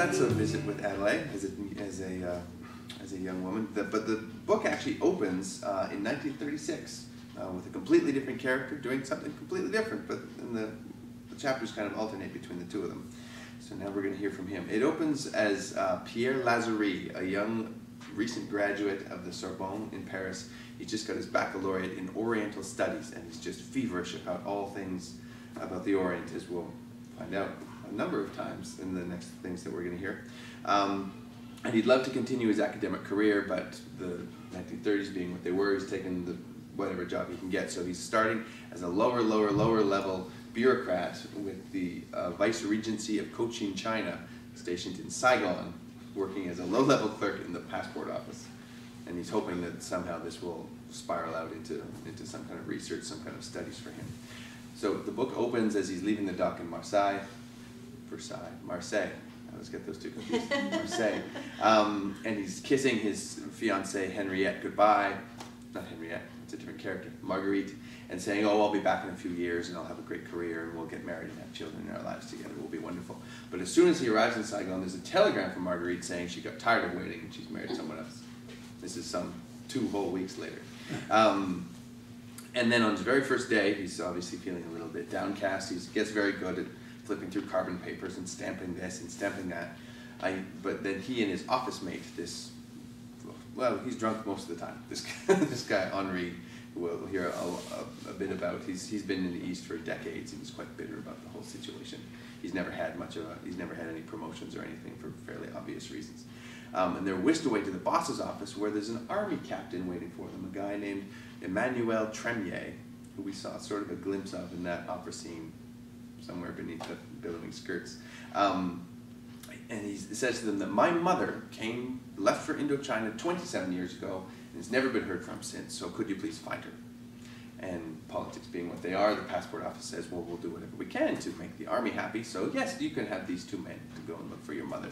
that's a visit with Adelaide as a young woman. But the book actually opens in 1936 with a completely different character doing something completely different, but then the chapters kind of alternate between the two of them. So now we're going to hear from him. It opens as Pierre Lazare, a young recent graduate of the Sorbonne in Paris. He just got his baccalaureate in Oriental Studies, and he's just feverish about all things about the Orient, as we'll find out a number of times in the next things that we're going to hear. And he'd love to continue his academic career, but the 1930s being what they were, he's taken whatever job he can get. So he's starting as a lower level bureaucrat with the Vice-Regency of Cochin China, stationed in Saigon, working as a low-level clerk in the passport office. And he's hoping that somehow this will spiral out into some kind of research, some kind of studies for him. So the book opens as he's leaving the dock in Marseille. I always get those two confused. Marseille. And he's kissing his fiancée Henriette goodbye. Not Henriette, it's a different character. Marguerite. And saying, oh, I'll be back in a few years and I'll have a great career and we'll get married and have children in our lives together. It will be wonderful. But as soon as he arrives in Saigon, there's a telegram from Marguerite saying she got tired of waiting and she's married someone else. This is some 2 whole weeks later. And then on his very first day, he's obviously feeling a little bit downcast. He gets very good at flipping through carbon papers and stamping this and stamping that. But then he and his office mate, well, he's drunk most of the time. This guy, Henri, who we'll hear a bit about. He's been in the East for decades and he's quite bitter about the whole situation. He's never had any promotions or anything for fairly obvious reasons. And they're whisked away to the boss's office where there's an army captain waiting for them, a guy named Emmanuel Tremier, who we saw sort of a glimpse of in that opera scene somewhere beneath the billowing skirts. And he says to them that my mother left for Indochina 27 years ago and has never been heard from since, so could you please find her? And politics being what they are, the passport office says, well, we'll do whatever we can to make the army happy, so yes, you can have these 2 men to go and look for your mother.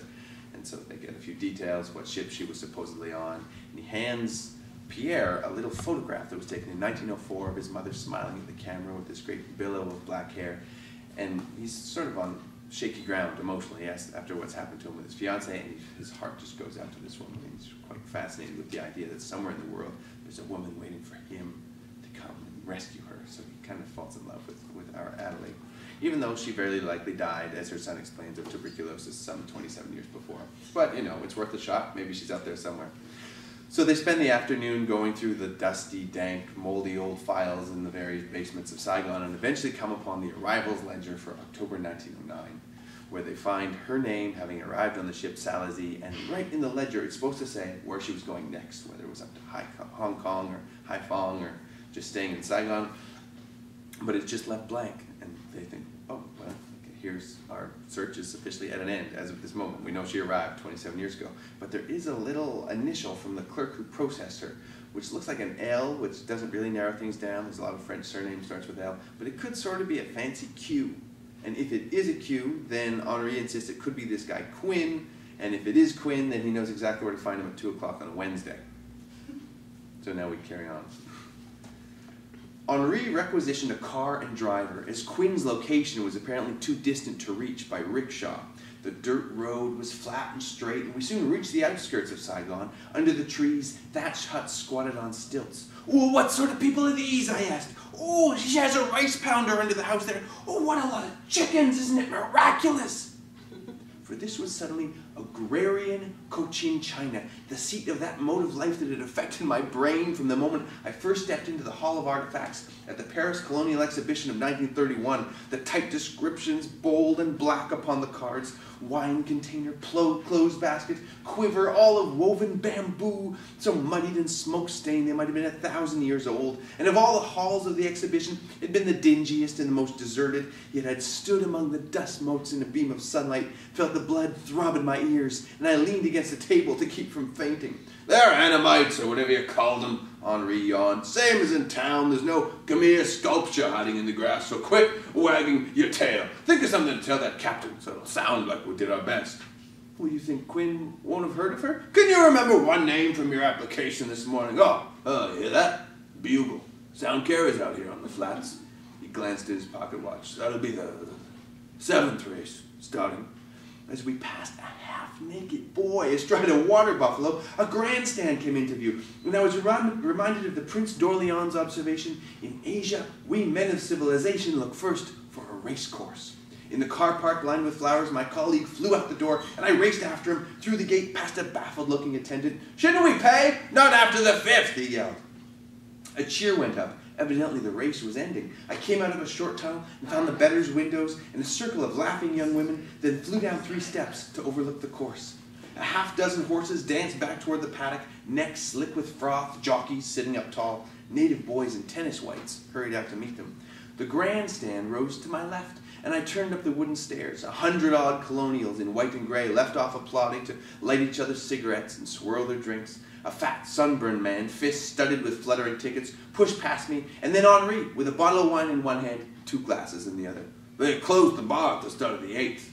And so they get a few details, what ship she was supposedly on, and he hands Pierre a little photograph that was taken in 1904 of his mother smiling at the camera with this great billow of black hair. And he's sort of on shaky ground emotionally after what's happened to him with his fiancée, and his heart just goes out to this woman. He's quite fascinated with the idea that somewhere in the world there's a woman waiting for him to come and rescue her. So he kind of falls in love with our Adelaide, even though she very likely died, as her son explains, of tuberculosis some 27 years before. But, you know, it's worth a shot. Maybe she's out there somewhere. So they spend the afternoon going through the dusty, dank, moldy old files in the various basements of Saigon and eventually come upon the arrivals ledger for October 1909, where they find her name having arrived on the ship Salazie, and right in the ledger it's supposed to say where she was going next, whether it was up to Hong Kong or Haiphong or just staying in Saigon. But it's just left blank, and they think, oh, well, here's our search is officially at an end as of this moment. We know she arrived 27 years ago. But there is a little initial from the clerk who processed her, which looks like an L, which doesn't really narrow things down. There's a lot of French surnames starts with L, but it could sort of be a fancy Q. And if it is a Q, then Henri insists it could be this guy Quinn, and if it is Quinn, then he knows exactly where to find him at 2 o'clock on a Wednesday. So now we carry on. Henri requisitioned a car and driver, as Quinn's location was apparently too distant to reach by rickshaw. The dirt road was flat and straight, and we soon reached the outskirts of Saigon. Under the trees, thatched huts squatted on stilts. Oh, what sort of people are these? I asked. Oh, she has a rice pounder under the house there. Oh, what a lot of chickens, isn't it miraculous? For this was suddenly agrarian Cochin China, the seat of that mode of life that had affected my brain from the moment I first stepped into the Hall of Artifacts at the Paris Colonial Exhibition of 1931. The typed descriptions, bold and black upon the cards, wine container, clothes basket, quiver, all of woven bamboo, so muddied and smoke-stained they might have been 1,000 years old. And of all the halls of the exhibition, it had been the dingiest and the most deserted, yet I'd stood among the dust motes in a beam of sunlight, felt the blood throb in my ears, and I leaned against the table to keep from fainting. They're Annamites, or whatever you call them, Henri yawned. Same as in town, there's no Khmer sculpture hiding in the grass, so quit wagging your tail. Think of something to tell that captain, so it'll sound like we did our best. Well, you think Quinn won't have heard of her? Can you remember one name from your application this morning? Oh, you hear that? Bugle. Sound carries out here on the flats. He glanced at his pocket watch. That'll be the 7th race, starting. As we passed a half-naked boy astride a water buffalo, a grandstand came into view, and I was reminded of the Prince d'Orléans' observation, "In Asia, we men of civilization look first for a race course." In the car park lined with flowers, my colleague flew out the door, and I raced after him through the gate past a baffled-looking attendant. "Shouldn't we pay? Not after the 5th, he yelled. A cheer went up. Evidently the race was ending. I came out of a short tunnel and found the bettors' windows and a circle of laughing young women, then flew down 3 steps to overlook the course. A half-dozen horses danced back toward the paddock, necks slick with froth, jockeys sitting up tall. Native boys in tennis whites hurried out to meet them. The grandstand rose to my left, and I turned up the wooden stairs. 100-odd colonials in white and gray left off applauding to light each other's cigarettes and swirl their drinks. A fat, sunburned man, fists studded with fluttering tickets, pushed past me, and then Henri, with a bottle of wine in one hand, 2 glasses in the other. They closed the bar at the start of the 8th.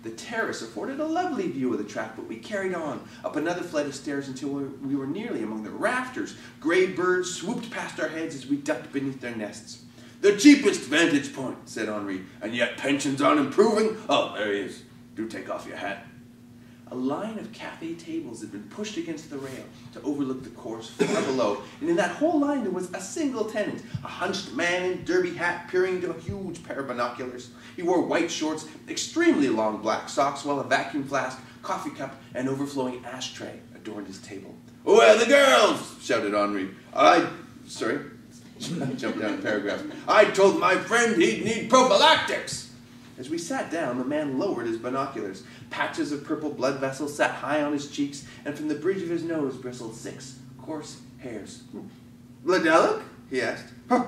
The terrace afforded a lovely view of the track, but we carried on, up another flight of stairs until we were nearly among the rafters. Gray birds swooped past our heads as we ducked beneath their nests. "The cheapest vantage point," said Henri, "and yet pensions aren't improving. Oh, there he is. Do take off your hat." A line of cafe tables had been pushed against the rail to overlook the course far below, and in that whole line there was a single tenant, a hunched man in derby hat peering into a huge pair of binoculars. He wore white shorts, extremely long black socks, while a vacuum flask, coffee cup, and overflowing ashtray adorned his table. "Where are the girls?" shouted Henri. Sorry, jumped down a paragraph. "I told my friend he'd need prophylactics." As we sat down, the man lowered his binoculars. Patches of purple blood vessels sat high on his cheeks, and from the bridge of his nose bristled 6 coarse hairs. "Ladelic?" he asked. "Huh.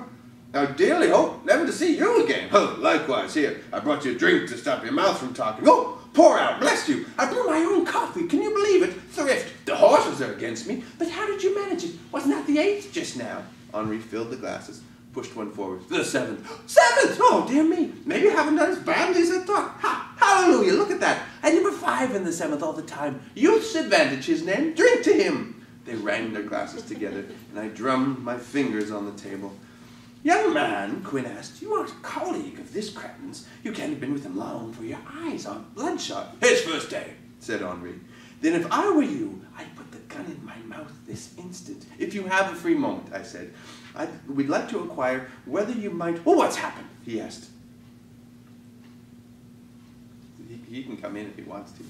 I dearly hope never to see you again." "Huh, likewise. Here, I brought you a drink to stop your mouth from talking." "Oh, pour out, bless you. I brew my own coffee. Can you believe it? Thrift. The horses are against me. But how did you manage it? Wasn't that the 8th just now?" Henri filled the glasses, pushed one forward. "The 7th. 7th! Oh, dear me. Maybe I haven't done as badly as I thought. Ha! Hallelujah! Look at that. I had number 5 in the 7th all the time. Youth's advantage, his name. Drink to him." They rang their glasses together, and I drummed my fingers on the table. "Young man," Quinn asked, "you aren't a colleague of this cretin's. You can't have been with him long, for your eyes are bloodshot." "His first day," said Henri. "Then if I were you, I'd put the gun in my mouth this instant." "If you have a free moment," I said, we'd like to inquire whether you might..." "Well, what's happened?" he asked. He can come in if he wants to.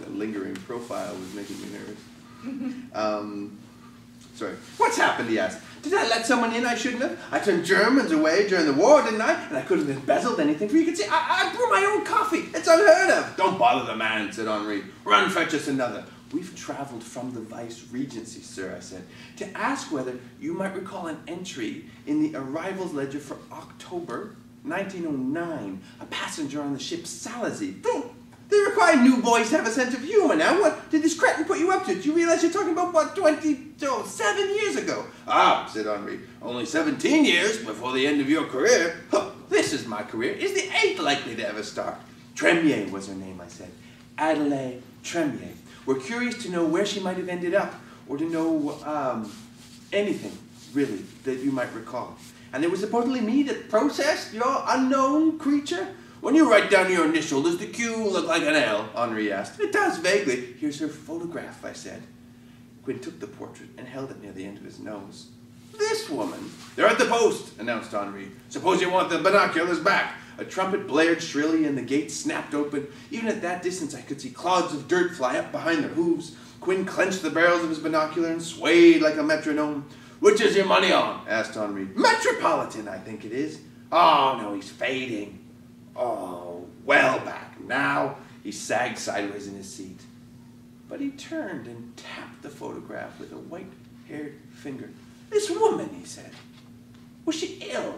The lingering profile was making me nervous. Sorry. "What's happened?" he asked. "Did I let someone in I shouldn't have? I turned Germans away during the war, didn't I? And I couldn't have embezzled anything, for you could see I brew my own coffee. It's unheard of." "Don't bother the man," said Henri. "Run, fetch us another." "We've traveled from the Vice-Regency, sir," I said, "to ask whether you might recall an entry in the arrivals ledger for October 1909, a passenger on the ship Salazie." "They require new boys to have a sense of humor now. What did this cretin put you up to? Do you realize you're talking about, 7 years ago?" "Ah," said Henri, "only 17 years before the end of your career." "Huh, this is my career. Is the 8th likely to ever start?" "Tremier was her name," I said. "Adelaide Tremier. We're curious to know where she might have ended up, or to know anything, really, that you might recall." "And it was supposedly me that processed your unknown creature?" "When you write down your initial, does the Q look like an L?" Henri asked. "It does, vaguely." "Here's her photograph," I said. Quinn took the portrait and held it near the end of his nose. "This woman?" "They're at the post," announced Henri. "Suppose you want the binoculars back." A trumpet blared shrilly and the gate snapped open. Even at that distance I could see clods of dirt fly up behind their hooves. Quinn clenched the barrels of his binocular and swayed like a metronome. "Which is your money on?" asked Henri. "Metropolitan, I think it is." "Oh, no, he's fading." "Oh, well back now." He sagged sideways in his seat. But he turned and tapped the photograph with a white-haired finger. "This woman," he said. "Was she ill?